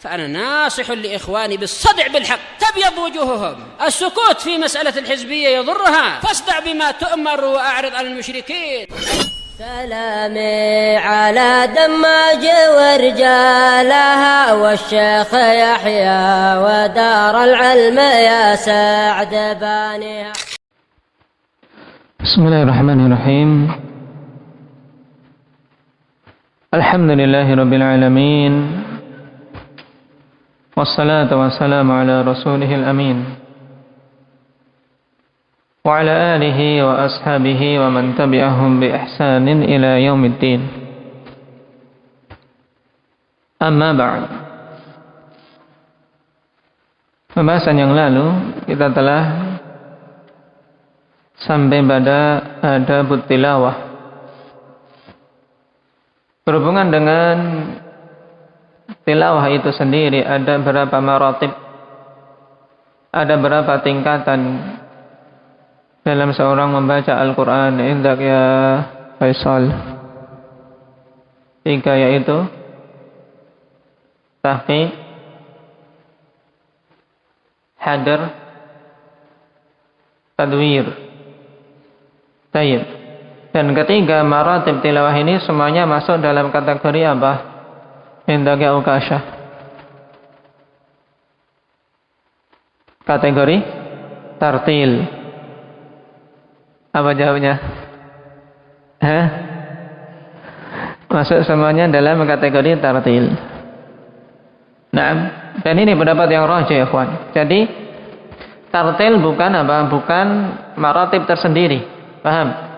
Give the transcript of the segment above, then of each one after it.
فأنا ناصح لإخواني بالصدع بالحق تبيض وجوههم. السكوت في مسألة الحزبية يضرها، فاصدع بما تؤمر وأعرض عن المشركين. سلامي على دماج ورجالها والشيخ يحيى ودار العلم يا سعد بانيها. بسم الله الرحمن الرحيم. الحمد لله رب العالمين، والصلاة والسلام على رسوله الأمين وعلى آله وأصحابه ومن تبعهم بإحسان إلى يوم الدين. Amma ba'd. Pembahasan yang lalu kita telah sampai pada adabut tilawah. Berhubungan dengan tilawah itu sendiri, ada berapa maratib, ada berapa tingkatan dalam seorang membaca Al-Quran. Indak ya Faisal. 3, yaitu tahqiq, hadar, tadwir. Tayyib. Dan ketiga maratib tilawah ini semuanya masuk dalam kategori apa? Indak ya Ukashah. Kategori tartil. Apa jawabnya? Masuk semuanya dalam kategori tartil. Nah, dan ini pendapat yang rajih, ikhwan. Jadi tartil bukan apa? Bukan maratib tersendiri. Paham?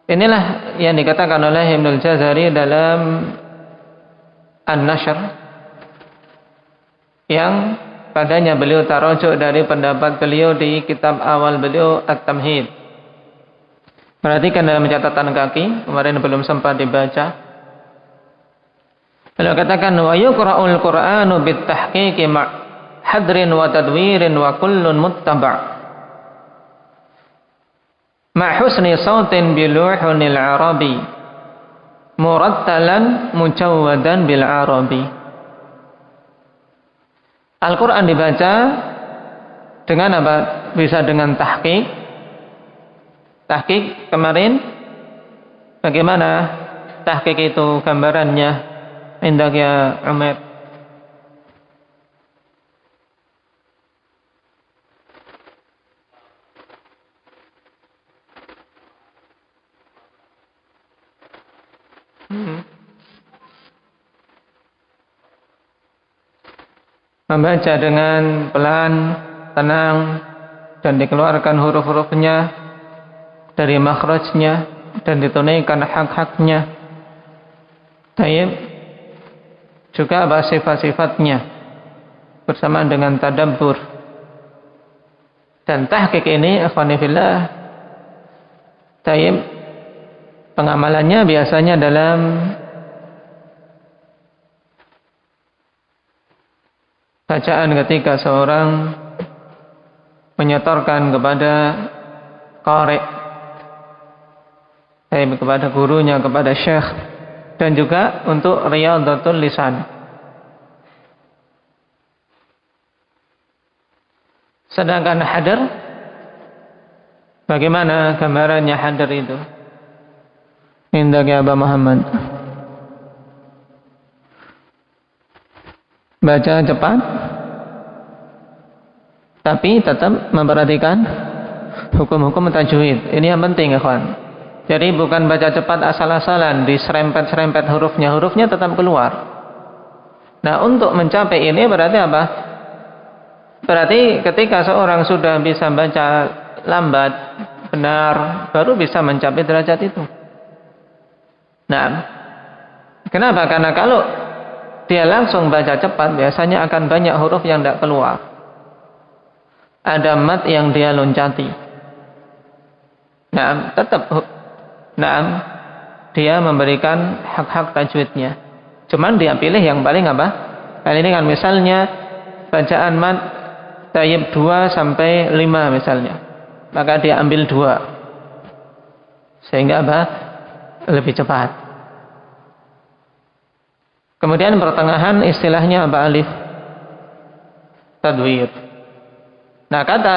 Inilah yang dikatakan oleh Ibnul Jazari dalam An-Nashr, yang padanya beliau tarujuk dari pendapat beliau di kitab awal beliau At-Tamhid. Perhatikan dalam catatan kaki, kemarin belum sempat dibaca. Beliau katakan wa yuqra'ul Qur'anu bitahqiqi ma' hadrin wa tadwirin wa kullun muttaba'. Ma' husni sautin biluhunil arabi murattalan mujawwadan bil arabi. Al-Quran dibaca dengan apa? Bisa dengan tahqiq. Tahqiq kemarin bagaimana tahqiq itu gambarannya? Indak ya Umar. Membaca dengan pelan, tenang, dan dikeluarkan huruf-hurufnya dari makhrajnya dan ditunaikan hak-haknya. Tayyib. Juga apa sifat-sifatnya bersamaan dengan tadabbur. Dan tahqiq ini ikhwani fillah, tayyib, pengamalannya biasanya dalam bacaan ketika seorang menyetorkan kepada qari', kepada gurunya, kepada syekh, dan juga untuk riyadatul lisan. Sedangkan hadar, bagaimana gambarannya hadar itu? Indak ya Aba Muhammad. Baca cepat, tapi tetap memperhatikan hukum-hukum tajwid. Ini yang penting, ikhwan. Jadi bukan baca cepat asal-asalan, diserempet-serempet hurufnya. Hurufnya tetap keluar. Nah, untuk mencapai ini berarti apa? Berarti ketika seorang sudah bisa baca lambat, benar, baru bisa mencapai derajat itu. Nah, kenapa? Karena kalau dia langsung baca cepat, biasanya akan banyak huruf yang tidak keluar. Ada mat yang dia loncati. Nah, tetap dia memberikan hak-hak tajwidnya. Cuman dia pilih yang paling apa? Kali ini kan misalnya bacaan mat tayyib 2 sampai 5 misalnya. Maka dia ambil 2. Sehingga apa? Lebih cepat. Kemudian pertengahan istilahnya apa? Alif tadwir. Nah, kata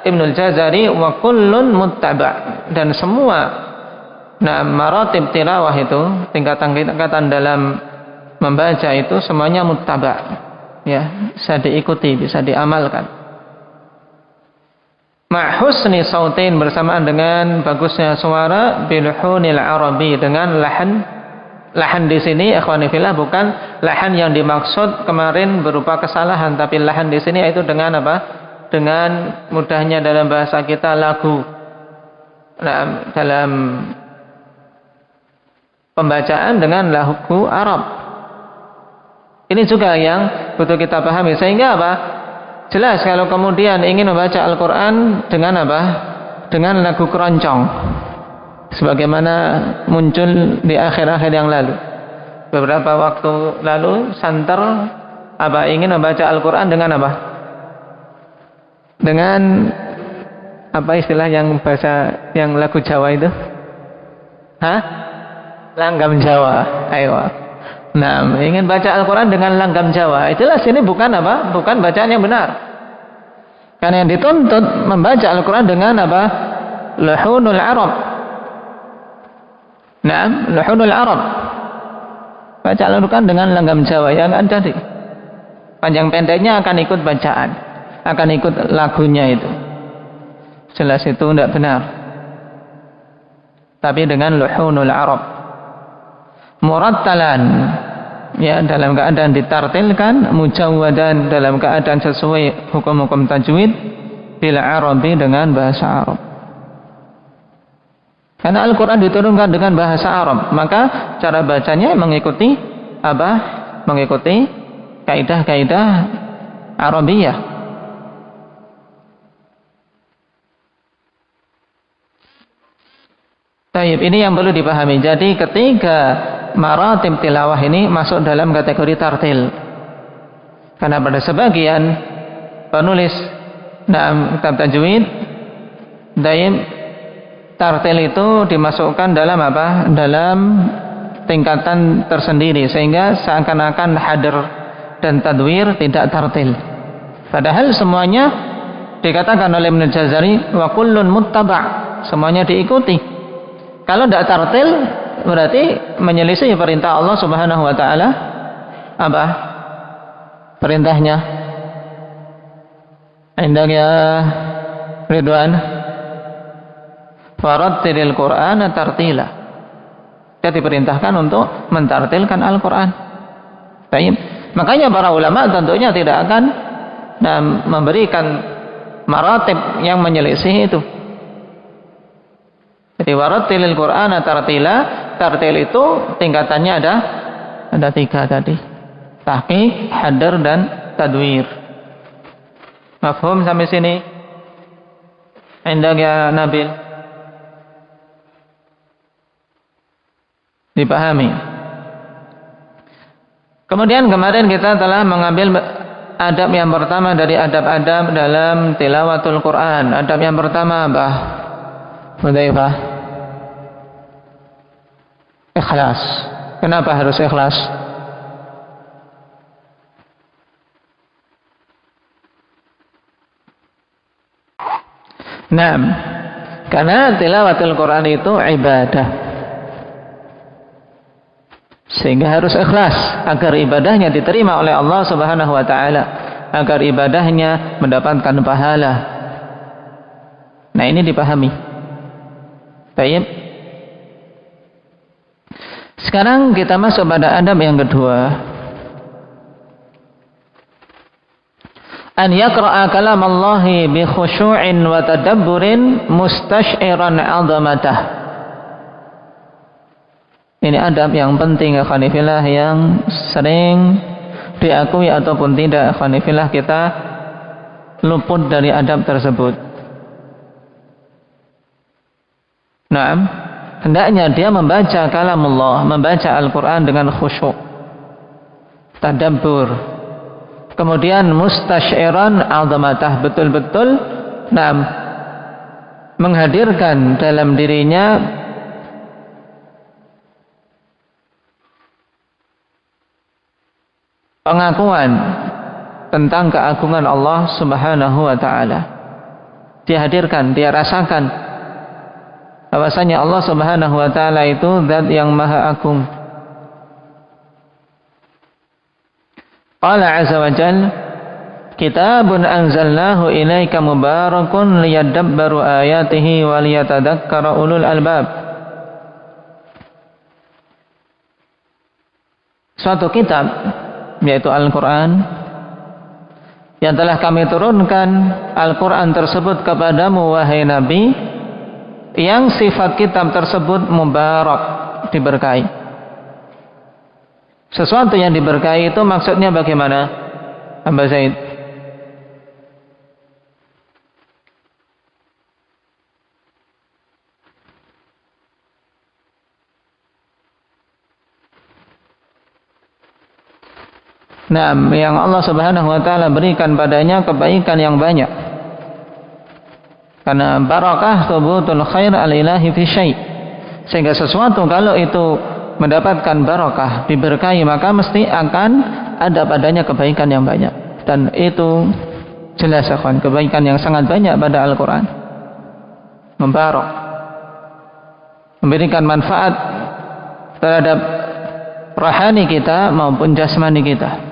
Ibnul Jazari, wa kullun muttaba', dan semua maratib tilawah itu, tingkatan-tingkatan dalam membaca itu semuanya muttaba', ya, bisa diikuti, bisa diamalkan. Ma husni sautin, bersamaan dengan bagusnya suara, bilhunil arabi, dengan lahan di sini ikhwani fillah bukan lahan yang dimaksud kemarin berupa kesalahan, tapi lahan di sini yaitu dengan apa? Dengan mudahnya dalam bahasa kita lagu. Nah, dalam pembacaan dengan lagu Arab. Ini juga yang butuh kita pahami, sehingga apa? Jelas kalau kemudian ingin membaca Al-Quran dengan apa? Dengan lagu keroncong, sebagaimana muncul di akhir-akhir yang lalu. Beberapa waktu lalu santer apa ingin membaca Al-Quran dengan apa? Dengan apa istilah yang bahasa yang lagu Jawa itu? Hah? Langgam Jawa. Ayo. Nah, ingin baca Al-Quran dengan langgam Jawa. Itulah sini bukan apa? Bukan bacaan yang benar. Karena yang dituntut membaca Al-Quran dengan apa? Lahunul Arab. Nah, lahunul Arab. Baca Al-Quran dengan langgam Jawa yang ada tadi. Panjang pendeknya akan ikut bacaan, akan ikut lagunya itu. Jelas itu tidak benar. Tapi dengan lahunul Arab. Murattalan, ya, dalam keadaan ditartilkan, mujawwadan, dalam keadaan sesuai hukum-hukum tajwid, bil Arabi, dengan bahasa Arab. Karena Al-Quran diturunkan dengan bahasa Arab, maka cara bacanya mengikuti apa? Mengikuti kaidah-kaidah Arabiyah. Baik, ini yang perlu dipahami. Jadi ketika maratib tilawah ini masuk dalam kategori tartil. Karena pada sebagian penulis dalam kitab tajwid, tartil itu dimasukkan dalam apa? Dalam tingkatan tersendiri, sehingga seakan-akan hadir dan tadwir tidak tartil. Padahal semuanya dikatakan oleh Ibnu Jazari wa kullun muttaba', semuanya diikuti. Kalau tidak tartil berarti menyelisih perintah Allah Subhanahu wa taala. Apa perintahnya? Indah ya Ridwan, farattilil Qur'ana tartila. Kita diperintahkan untuk mentartilkan Al-Quran. Baik. Makanya para ulama tentunya tidak akan memberikan maratib yang menyelisih itu. Jadi warattilil Qur'ana tartila, tartil itu tingkatannya ada 3 tadi. Tahqiq, hadar, dan tadwir. Mafhum sampai sini? Indah ya Nabil? Dipahami. Kemudian kemarin kita telah mengambil adab yang pertama dari adab-adab dalam tilawatul Quran. Adab yang pertama apa? Hudzaifah, ikhlas. Kenapa harus ikhlas? Naam, karena tilawatul Quran itu ibadah, sehingga harus ikhlas agar ibadahnya diterima oleh Allah Subhanahu wa taala, agar ibadahnya mendapatkan pahala. Nah, ini dipahami. Baik. Sekarang kita masuk pada adab yang kedua. An yaqra'a kalam Allah bi khusyu'in wa tadabburin mustash'iran 'azamatah. Ini adab yang penting, ikhwanifillah, yang sering diakui ataupun tidak, ikhwanifillah, kita luput dari adab tersebut. Nah, hendaknya dia membaca kalamullah, membaca Al-Quran dengan khusyuk, tadabbur, kemudian mustasyiran azamatah, betul-betul menghadirkan dalam dirinya pengakuan tentang keagungan Allah Subhanahu wa taala. Dia hadirkan, dia rasakan bahwasanya Allah Subhanahu wa taala itu zat yang maha agung. Qala azza wa jalla, kitabun anzalnahu ilaika mubarakun liyadabbaru ayatihi wa liyatadzakkara ulul albab. Suatu kitab, yaitu Al-Quran, yang telah kami turunkan Al-Quran tersebut kepadamu wahai Nabi, yang sifat kitab tersebut mubarak, diberkahi. Sesuatu yang diberkahi itu maksudnya bagaimana, Aba Zaid? Nah, yang Allah Subhanahu wa taala berikan padanya kebaikan yang banyak. Karena barakah thubutul khair al-ilahi fi syai'. Sehingga sesuatu kalau itu mendapatkan barakah, diberkahi, maka mesti akan ada padanya kebaikan yang banyak. Dan itu jelas akan kebaikan yang sangat banyak pada Al-Qur'an. Membarak, memberikan manfaat terhadap rohani kita maupun jasmani kita.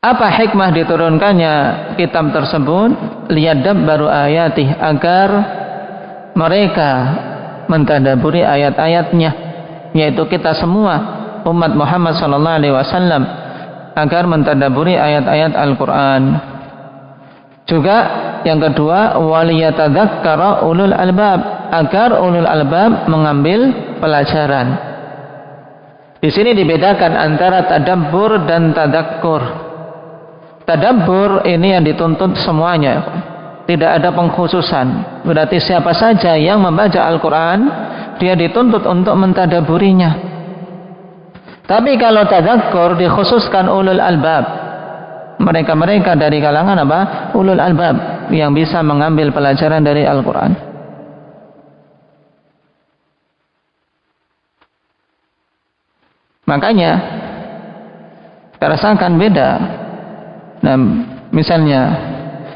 Apa hikmah diturunkannya kitab tersebut? Liyadabbaru ayatih, agar mereka mentadabburi ayat-ayatnya, yaitu kita semua umat Muhammad sallallahu alaihi wasallam, agar mentadabburi ayat-ayat Al-Qur'an. Juga yang kedua, waliyatadzakkara ulul albab, agar ulul albab mengambil pelajaran. Di sini dibedakan antara tadabbur dan tadakkur. Tadabbur ini yang dituntut semuanya, tidak ada pengkhususan. Berarti siapa saja yang membaca Al-Quran, dia dituntut untuk mentadaburinya. Tapi kalau tadakkur dikhususkan ulul albab, mereka-mereka dari kalangan apa? Ulul albab, yang bisa mengambil pelajaran dari Al-Quran. Makanya kita rasakan beda. Nah, misalnya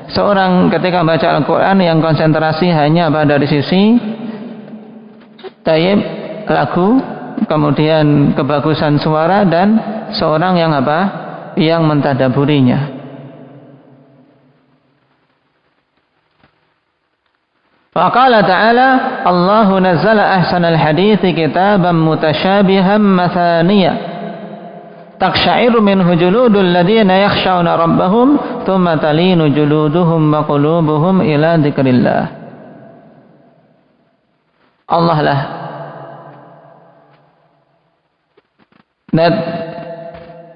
seorang ketika membaca Al-Quran yang konsentrasi hanya pada dari sisi tayyib, lagu, kemudian kebagusan suara, dan seorang yang apa? Yang mentadaburinya. Faqala ta'ala, Allahu nazzala ahsanal hadithi kitaban mutasyabihan mathaniya taqsha'iru minhu juludul ladina yakhshawna rabbahum thumma talinu juluduhum wa qulubuhum ila dzikrillah. Allah lah dan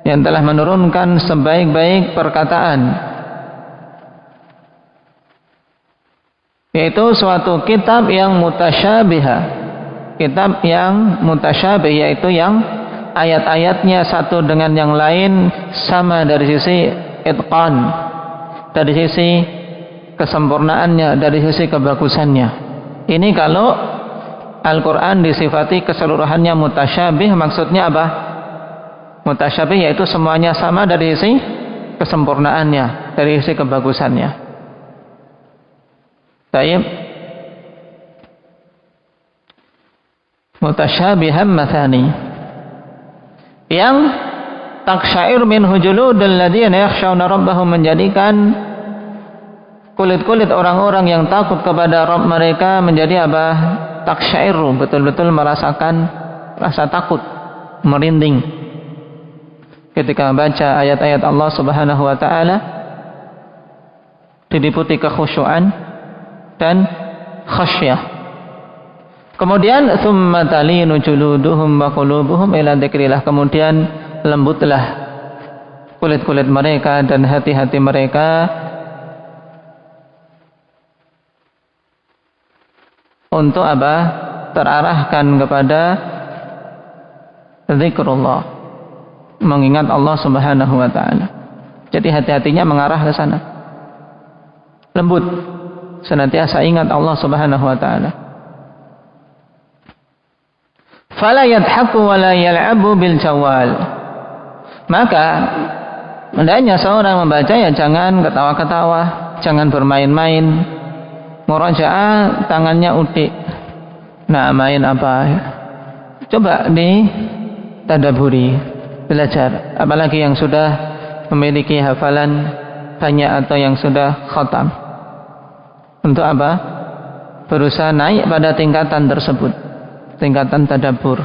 yang telah menurunkan sebaik-baik perkataan, yaitu suatu kitab yang mutasyabihah, kitab yang mutasyabih, yaitu yang ayat-ayatnya satu dengan yang lain sama dari sisi itqan, dari sisi kesempurnaannya, dari sisi kebagusannya. Ini kalau Al-Quran disifati keseluruhannya mutasyabih, maksudnya apa? Mutasyabih yaitu semuanya sama dari sisi kesempurnaannya, dari sisi kebagusannya. Baik. Mutasyabihan mathani, yang taksyair minhu juludul ladzina yakhshawna rabbahum, menjadikan kulit-kulit orang-orang yang takut kepada Rabb mereka menjadi apa? Taksyairu, betul-betul merasakan rasa takut, merinding ketika membaca ayat-ayat Allah Subhanahu wa taala, diliputi kekhusyuan dan khasyah. Kemudian tsumma talinu juluduhum wa qulubuhum ila dzikrillah, kemudian lembutlah kulit-kulit mereka dan hati-hati mereka untuk apa? Terarahkan kepada zikrullah, mengingat Allah Subhanahu wa taala. Jadi hati-hatinya mengarah ke sana. Lembut, senantiasa ingat Allah Subhanahu wa taala. fala yadhaku wa la yal'abu bil jawal. Maka hendaknya seorang membaca ya jangan ketawa-ketawa, jangan bermain-main. Murajaah tangannya udik. Nah, main apa? Coba ditadaburi, belajar. Apalagi yang sudah memiliki hafalan banyak atau yang sudah khatam. Untuk apa? Berusaha naik pada tingkatan tersebut, tingkatan tadabbur.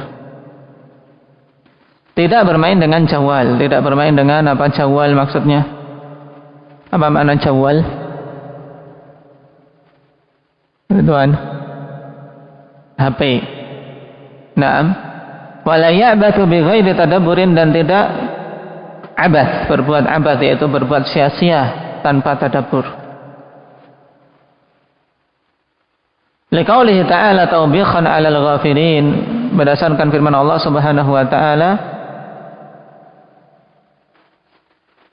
Tidak bermain dengan jawal, tidak bermain dengan apa jawal maksudnya? Apa makna jawal? Tuan, HP. Naam. Wala ya'batu bi ghairi tadabburin, dan tidak abath, berbuat abath yaitu berbuat sia-sia tanpa tadabbur. Liqaulihi ta'ala tawbiqan 'alal ghafilin, berdasarkan firman Allah Subhanahu wa taala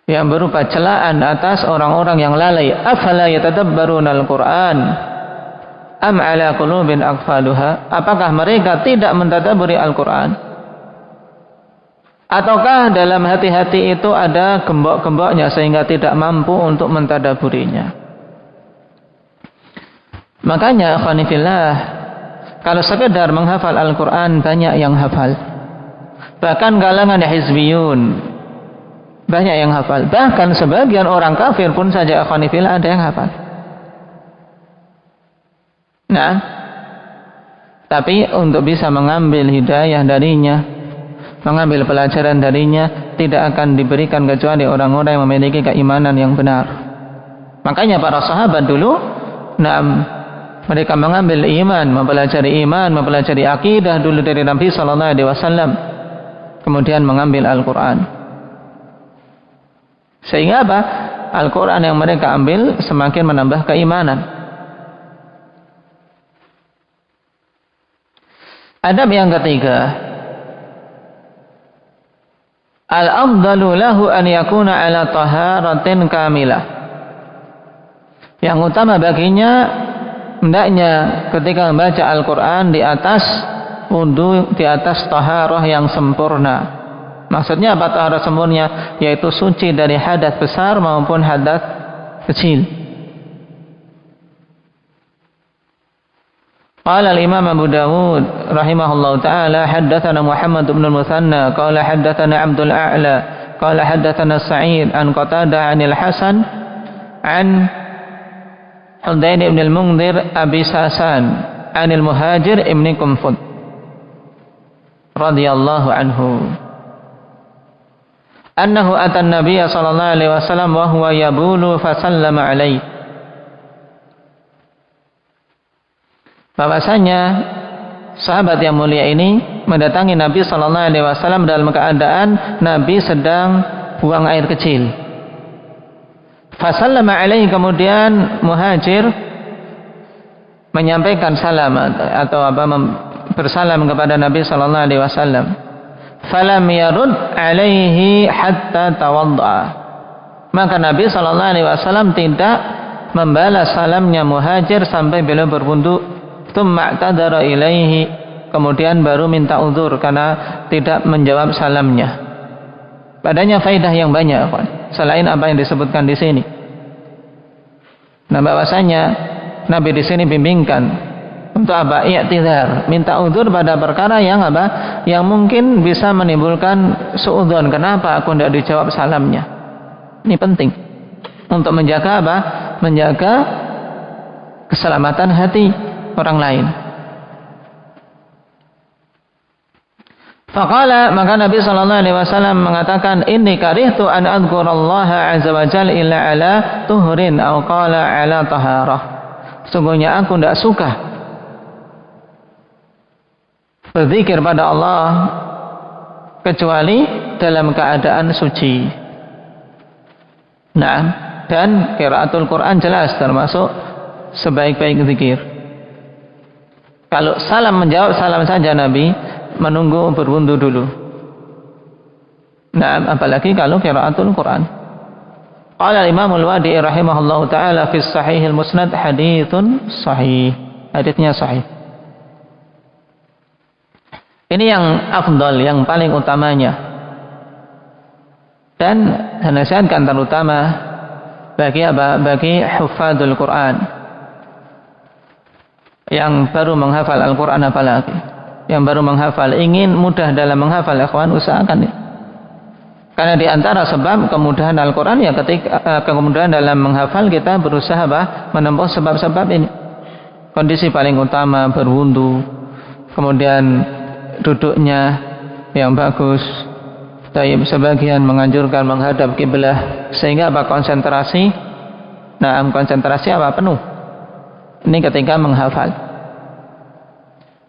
yang berupa celaan atas orang-orang yang lalai. Afala yatadabbarunal Qur'an am 'ala qulubin aqfaluha, apakah mereka tidak mentadabburi Al-Qur'an, ataukah dalam hati-hati itu ada gembok-gemboknya sehingga tidak mampu untuk mentadabburinya. Makanya akhwanifillah, kalau sekedar menghafal Al-Quran banyak yang hafal, bahkan kalangan hizbiyun banyak yang hafal, bahkan sebagian orang kafir pun saja akhwanifillah ada yang hafal. Nah, tapi untuk bisa mengambil hidayah darinya, mengambil pelajaran darinya, tidak akan diberikan kecuali orang-orang yang memiliki keimanan yang benar. Makanya para sahabat dulu, mereka mengambil iman, mempelajari akidah dulu dari Nabi sallallahu alaihi wasallam, kemudian mengambil Al-Qur'an. Sehingga apa? Al-Qur'an yang mereka ambil semakin menambah keimanan. Adab yang ketiga, al-afdalu lahu an yakuna ala taharatin kamilah. Yang utama baginya hendaknya ketika membaca Al-Quran di atas wudu, di atas taharah yang sempurna. Maksudnya apa taharah sempurna? Yaitu suci dari hadas besar maupun hadas kecil. Qala al-Imam Abu Dawud rahimahullahu ta'ala haddatsana Muhammad bin al-Muthanna qala haddatsana Abdul A'la qala haddatsana Sa'id an Qatadah 'anil Hasan an Hudain ibn al-Mundhir Abi Sasan anil Muhajir ibn Qunfud radhiyallahu anhu annahu atan Nabiy sallallahu alaihi wasallam wa huwa yabulu fa sallama alaihi, bahwasanya sahabat yang mulia ini mendatangi Nabi sallallahu alaihi wasallam dalam keadaan Nabi sedang buang air kecil. Fasallama alaihi, kemudian Muhajir menyampaikan salam atau bersalam kepada Nabi sallallahu alaihi wasallam. Falam yarud alaihi hatta tawadda, maka Nabi sallallahu alaihi wasallam tidak membalas salamnya Muhajir sampai beliau berwudu. Tsumma i'tadara ilaihi, kemudian baru minta uzur karena tidak menjawab salamnya. Padanya faidah yang banyak, selain apa yang disebutkan di sini. Nah, bahwasanya Nabi di sini bimbingkan untuk apa? I'tidhar, minta uzur pada perkara yang apa? Yang mungkin bisa menimbulkan suudzon. Kenapa aku tidak dijawab salamnya? Ini penting untuk menjaga apa? Menjaga keselamatan hati orang lain. Faqala, maka Nabi sallallahu alaihi wasallam mengatakan, inni karihtu an adhkurallaha azza wa jalla illa ala tuhrin aw qala ala taharah. Sungguhnya aku tidak suka berzikir pada Allah kecuali dalam keadaan suci. Nah, dan qiraatul Quran jelas termasuk sebaik-baik zikir. Kalau salam menjawab salam saja, Nabi menunggu berwudu dulu. Nah, apalagi kalau qiraatul Quran. Qala Imam Al-Wadi'i rahimahullahu taala fi Sahih Al-Musnad haditsun sahih. Haditsnya sahih. Ini yang afdal, yang paling utamanya. Dan nasihatkan terutama bagi apa? Bagi hufadzul Quran yang baru menghafal Al-Quran, apalagi yang baru menghafal, ingin mudah dalam menghafal, ikhwan, usahakan ya. Karena di antara sebab kemudahan Al-Quran ya ketika kemudahan dalam menghafal kita berusaha menempuh sebab-sebab ini. Kondisi paling utama berwudu, kemudian duduknya yang bagus. Sebagian menganjurkan menghadap kiblah sehingga konsentrasi. Nah, konsentrasi penuh. Ini ketika menghafal.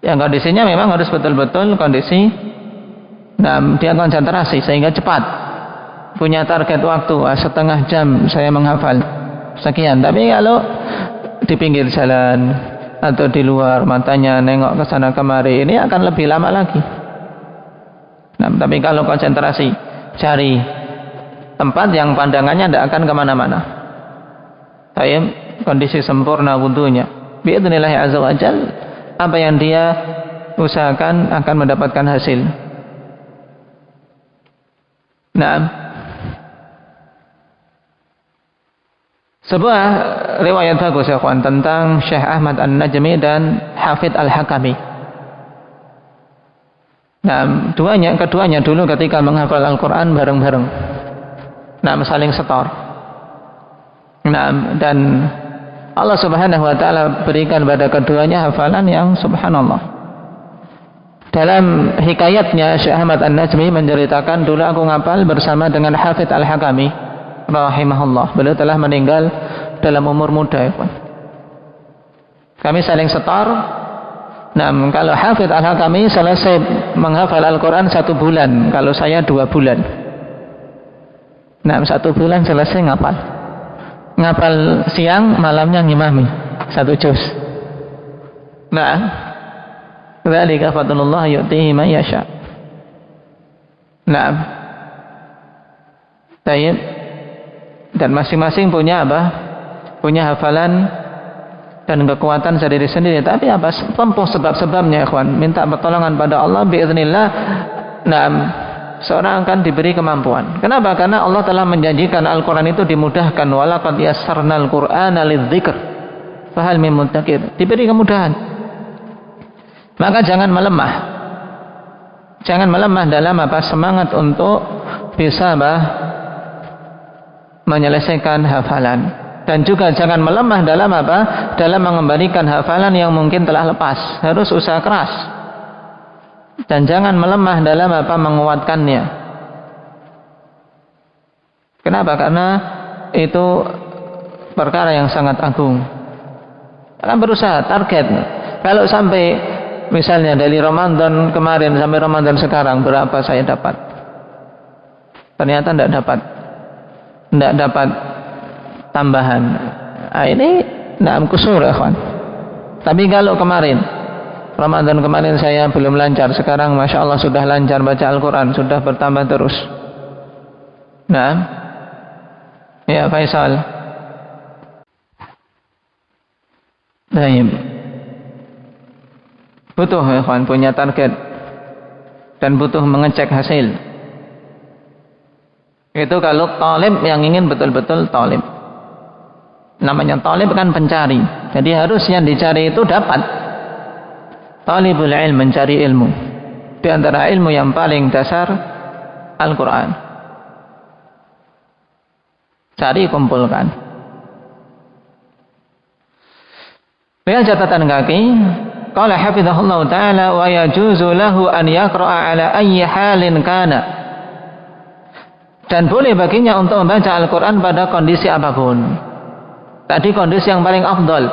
Yang kondisinya memang harus betul-betul kondisi. Nah, dia konsentrasi sehingga cepat. Punya target waktu setengah jam saya menghafal sekian. Tapi kalau di pinggir jalan atau di luar, matanya nengok ke sana kemari, ini akan lebih lama lagi. Nah, tapi kalau konsentrasi, cari tempat yang pandangannya tidak akan kemana-mana. Kondisi sempurna wudunya. Biidznillah azza wa jal, apa yang dia usahakan akan mendapatkan hasil. Nah, sebuah riwayat bagus ya kawan tentang Syekh Ahmad An-Najmi dan Hafidz Al-Hakami. Nah, keduanya dulu ketika menghafal Al-Quran bareng-bareng. Nah, saling setor. Nah, dan Allah Subhanahu wa taala berikan pada keduanya hafalan yang subhanallah. Dalam hikayatnya Syekh Ahmad An-Najmi menceritakan, dulu aku ngapal bersama dengan Hafidz Al-Hakami rahimahullah. Beliau telah meninggal dalam umur muda ya. Kami saling setor. Nah, kalau Hafidz Al-Hakami selesai menghafal Al-Quran 1 bulan, kalau saya 2 bulan. Nah, 1 bulan selesai ngapal siang, malamnya ngimami 1 juz. Nah, dzalika fadlullah yu'tihi man yasha. Nah, baik. Dan masing-masing punya punya hafalan dan kekuatan sendiri-sendiri. Tapi tempuh sebab-sebabnya, ikhwan. Minta pertolongan pada Allah, biiznillah. Nah, seorang akan diberi kemampuan. Kenapa? Karena Allah telah menjanjikan Al-Quran itu dimudahkan. Walaqad yassarnal Qur'ana lidzikr fahal min muddakir. Diberi kemudahan. Maka jangan melemah. Jangan melemah dalam semangat untuk bisa menyelesaikan hafalan. Dan juga jangan melemah dalam dalam mengembalikan hafalan yang mungkin telah lepas. Harus usaha keras. Dan jangan melemah dalam menguatkannya. Kenapa? Karena itu perkara yang sangat agung. Akan berusaha target. Kalau sampai misalnya dari Ramadan kemarin sampai Ramadan sekarang berapa saya dapat? Ternyata tidak dapat tambahan. Nah, ini kusur ya kawan. Tapi kalau kemarin Ramadan kemarin saya belum lancar, sekarang Masya Allah sudah lancar baca Al-Quran, sudah bertambah terus. Nah, ya Faisal. Baik. Butuh ya kawan punya target dan butuh mengecek hasil. Itu kalau talib yang ingin betul-betul talib. Namanya talib kan pencari. Jadi harus yang dicari itu dapat. Talibul ilm, mencari ilmu. Di antara ilmu yang paling dasar Al-Quran. Cari, kumpulkan. Lihat catatan kaki. Qala hafizahullah ta'ala wa yajuzu lahu an yaqra'a ala ayyi halin kana. Dan boleh baginya untuk membaca Al-Quran pada kondisi apapun. Tadi kondisi yang paling afdal.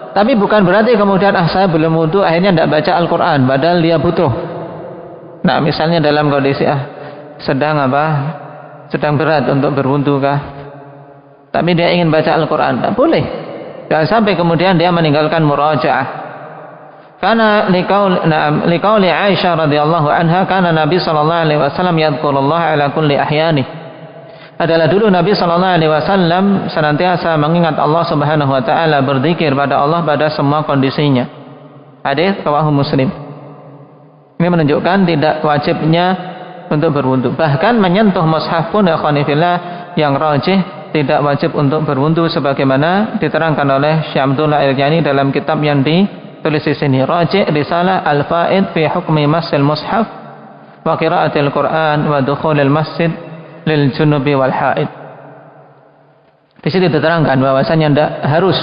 Tapi bukan berarti kemudian saya belum wudu akhirnya tidak baca Al-Quran padahal dia butuh. Nah, misalnya dalam kondisi sedang berat untuk berwudu kah? Tapi dia ingin baca Al-Quran, tak boleh. Jangan sampai kemudian dia meninggalkan murajaah. Karena liqauli Aisyah radhiyallahu anha, kana Nabi sallallahu alaihi wasallam yadhkurullah ala kulli ahyani. Adalah dulu Nabi sallallahu alaihi wasallam senantiasa mengingat Allah Subhanahu wa taala, berzikir pada Allah pada semua kondisinya. Hadis riwayat Muslim. Ini menunjukkan tidak wajibnya untuk berwudu. Bahkan menyentuh mushaf pun ikhwanifillah yang rajih tidak wajib untuk berwudu sebagaimana diterangkan oleh Syekh Abdullah Al-Ghani dalam kitab yang ditulis di sini. Rajih risalah Al-Faid fi hukmi masil mushaf wa qiraatil Quran wa dukhulil masjid lil junubi wal haid. Di sini diterangkan bahwasanya tidak harus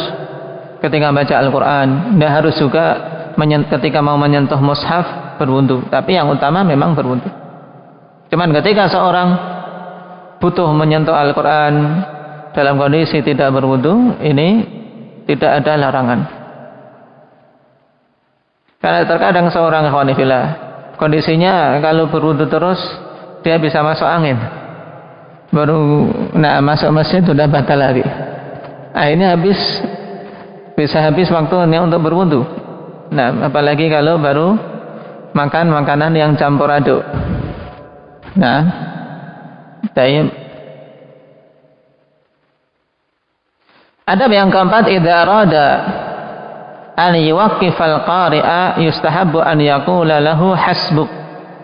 ketika baca Al-Quran, tidak harus juga ketika mau menyentuh mushaf berwudu, tapi yang utama memang berwudu. Cuman ketika seorang butuh menyentuh Al-Quran dalam kondisi tidak berwudu, ini tidak ada larangan. Karena terkadang seorang ikhwanifillah kondisinya kalau berwudu terus dia bisa masuk angin, baru masuk masjid sudah batal lagi. Akhirnya bisa habis waktunya untuk berwudu. Nah, apalagi kalau baru makan makanan yang campur aduk. Nah, baik. Adab yang keempat, idza arada an yuwaqqifal qari'a yustahabbu an yaqula lahu hasbuk.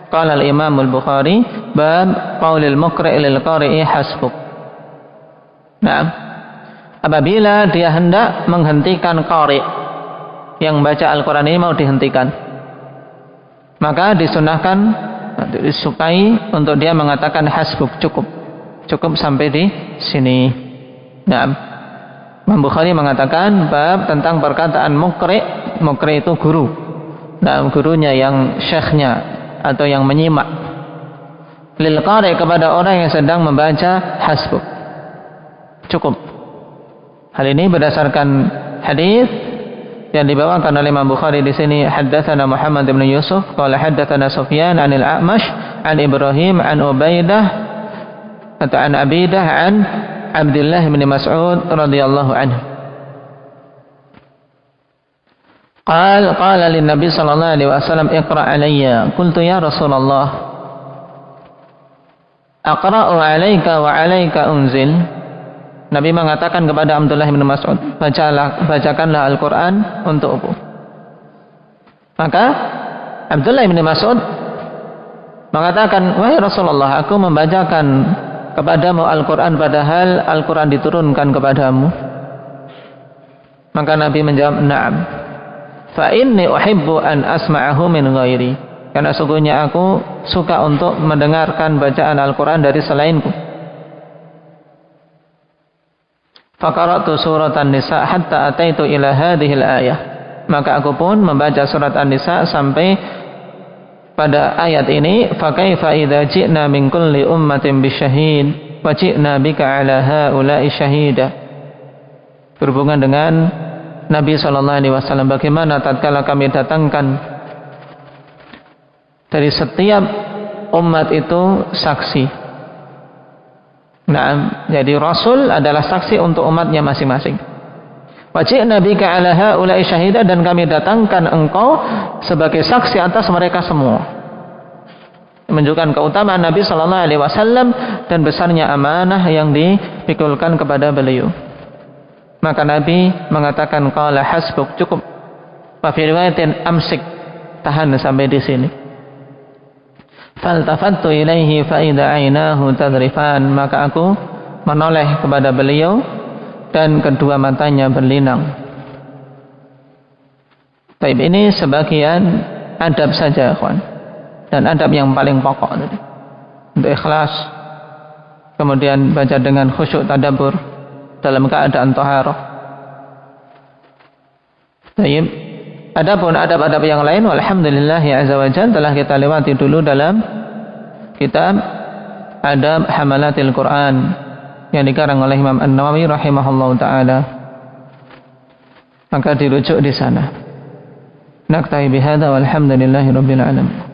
Qala al-Imam al-Bukhari bab qaulil muqri' lil qari'i hasbuk. Nah, apabila dia hendak menghentikan qari' yang baca Al-Quran ini mau dihentikan, maka disunahkan disukai untuk dia mengatakan hasbuk, cukup sampai di sini. Nah, Imam Bukhari mengatakan bab tentang perkataan muqri itu guru. Nah, gurunya yang syekhnya atau yang menyimak. Lil qari kepada orang yang sedang membaca hasbuk, cukup. Hal ini berdasarkan hadis yang dibawakan oleh Imam Bukhari di sini. Haddatsana Muhammad bin Yusuf qala haddatsana Sufyan 'anil A'mash 'an Ibrahim 'an Ubaidah atau 'an Abidah 'an Abdullah bin Mas'ud radhiyallahu anhu. Qala lin Nabi sallallahu alaihi wasallam iqra' alayya. Qultu ya Rasulullah aqra'u 'alaika wa 'alaika unzil. Nabi mengatakan kepada Abdullah bin Mas'ud, bacakanlah Al-Quran untukku. Maka Abdullah bin Mas'ud mengatakan, wahai Rasulullah, aku membacakan kepadamu Al-Quran padahal Al-Quran diturunkan kepadamu. Maka Nabi menjawab, na'am. Fa inni uhibbu an asma'ahu min ghairi. Karena sungguhnya aku suka untuk mendengarkan bacaan Al-Quran dari selainku. Faqara'tu surat An-Nisa hatta ataitu ila hadhil ayah. Maka aku pun membaca surat An-Nisa sampai pada ayat ini, fa kaifa idza ji'na min kulli ummatin bisyahid wa ji'na bika 'ala haula'i syahida. Berhubungan dengan Nabi sallallahu alaihi wasallam, bagaimana tatkala kami datangkan dari setiap umat itu saksi. Nah, jadi Rasul adalah saksi untuk umatnya masing-masing. Wajibna bika 'ala haula'i syahida, dan kami datangkan engkau sebagai saksi atas mereka semua. Menunjukkan keutamaan Nabi sallallahu alaihi wasallam dan besarnya amanah yang dipikulkan kepada beliau. Maka Nabi mengatakan qala hasbuk, cukup. Wa fi riwayatin amsik, tahan sampai di sini. Faltafattu ilaihi fa idza ainahu tadrifan. Maka aku menoleh kepada beliau dan kedua matanya berlinang. Baik, ini sebagian adab saja, kawan. Dan adab yang paling pokok tadi. Untuk ikhlas, kemudian baca dengan khusyuk tadabbur dalam keadaan taharah. Baik. Adapun adab-adab yang lain, walhamdulillah azza wa jalla, telah kita lewati dulu dalam kitab Adab Hamalatil Quran yang dikarang oleh Imam An-Nawawi rahimahullahu taala. Maka dirujuk di sana. Naktahi bihadza walhamdulillahi rabbil alamin.